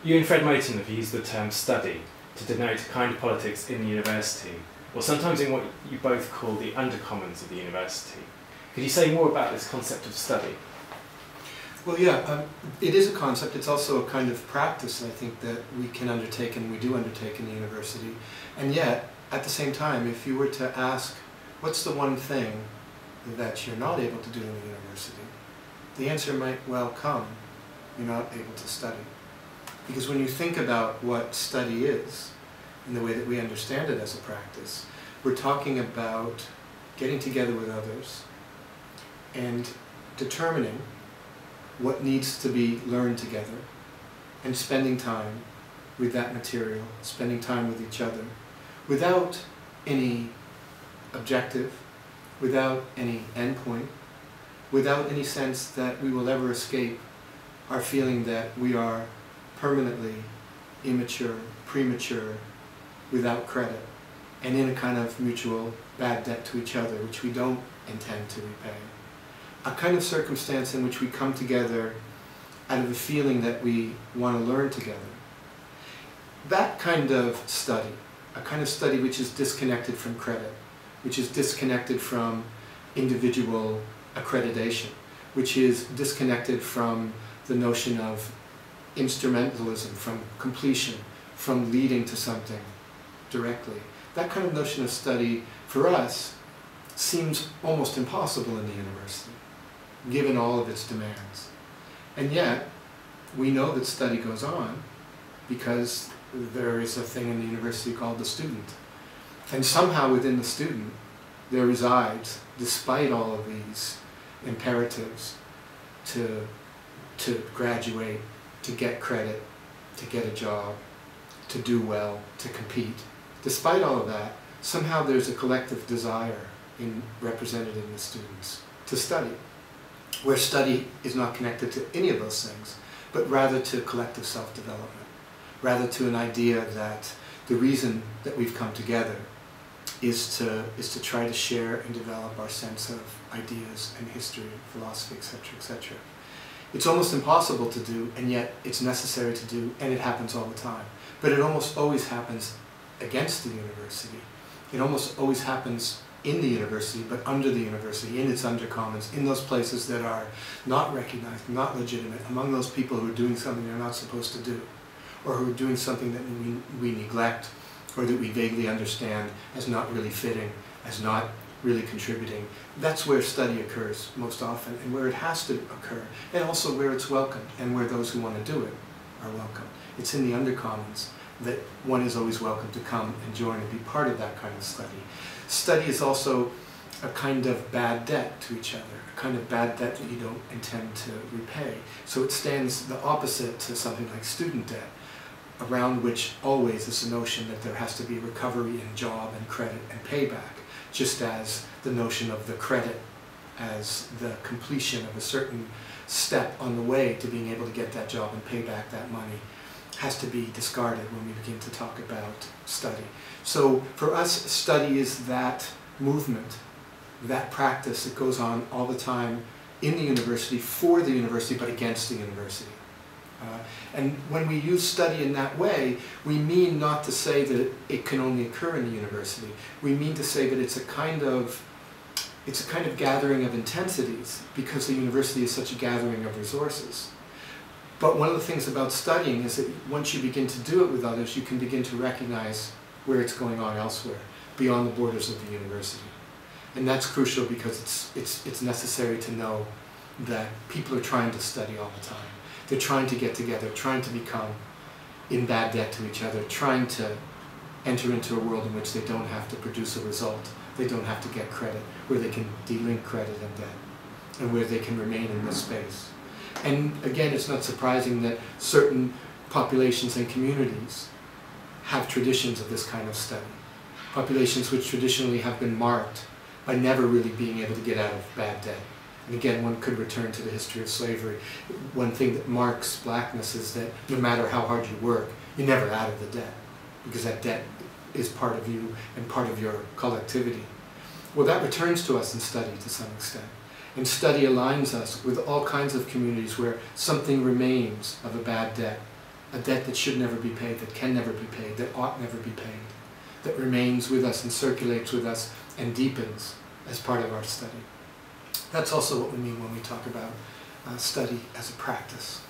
You and Fred Moten have used the term study to denote a kind of politics in the university, or sometimes in what you both call the undercommons of the university. Could you say more about this concept of study? Well, yeah, it is a concept. It's also a kind of practice, I think, that we can undertake and we do undertake in the university. And yet, at the same time, if you were to ask, what's the one thing that you're not able to do in the university, the answer might well come, you're not able to study. Because when you think about what study is, in the way that we understand it as a practice, we're talking about getting together with others and determining what needs to be learned together and spending time with that material, spending time with each other, without any objective, without any endpoint, without any sense that we will ever escape our feeling that we are permanently immature, premature, without credit, and in a kind of mutual bad debt to each other, which we don't intend to repay. A kind of circumstance in which we come together out of a feeling that we want to learn together. That kind of study, a kind of study which is disconnected from credit, which is disconnected from individual accreditation, which is disconnected from the notion of instrumentalism, from completion, from leading to something directly. That kind of notion of study, for us, seems almost impossible in the university, given all of its demands. And yet, we know that study goes on because there is a thing in the university called the student. And somehow within the student, there resides, despite all of these imperatives, to graduate, to get credit, to get a job, to do well, to compete. Despite all of that, somehow there's a collective desire represented in the students to study, where study is not connected to any of those things, but rather to collective self-development, rather to an idea that the reason that we've come together is to try to share and develop our sense of ideas and history, philosophy, etc., etc. It's almost impossible to do, and yet it's necessary to do, and it happens all the time. But it almost always happens against the university. It almost always happens in the university, but under the university, in its undercommons, in those places that are not recognized, not legitimate, among those people who are doing something they're not supposed to do, or who are doing something that we neglect, or that we vaguely understand as not really fitting, as not really contributing. That's where study occurs most often, and where it has to occur, and also where it's welcomed, and where those who want to do it are welcome. It's in the undercommons that one is always welcome to come and join and be part of that kind of study. Study is also a kind of bad debt to each other, a kind of bad debt that you don't intend to repay. So it stands the opposite to something like student debt, around which always is the notion that there has to be recovery in job and credit and payback, just as the notion of the credit as the completion of a certain step on the way to being able to get that job and pay back that money has to be discarded when we begin to talk about study. So for us, study is that movement, that practice that goes on all the time in the university, for the university, but against the university. And when we use study in that way, we mean not to say that it can only occur in the university. We mean to say that it's a kind of gathering of intensities, because the university is such a gathering of resources. But one of the things about studying is that once you begin to do it with others, you can begin to recognize where it's going on elsewhere, beyond the borders of the university. And that's crucial because it's necessary to know that people are trying to study all the time. They're trying to get together, trying to become in bad debt to each other, trying to enter into a world in which they don't have to produce a result, they don't have to get credit, where they can delink credit and debt, and where they can remain in this space. And again, it's not surprising that certain populations and communities have traditions of this kind of study. Populations which traditionally have been marked by never really being able to get out of bad debt. And again, one could return to the history of slavery. One thing that marks blackness is that no matter how hard you work, you're never out of the debt, because that debt is part of you and part of your collectivity. Well, that returns to us in study to some extent. And study aligns us with all kinds of communities where something remains of a bad debt, a debt that should never be paid, that can never be paid, that ought never be paid, that remains with us and circulates with us and deepens as part of our study. That's also what we mean when we talk about study as a practice.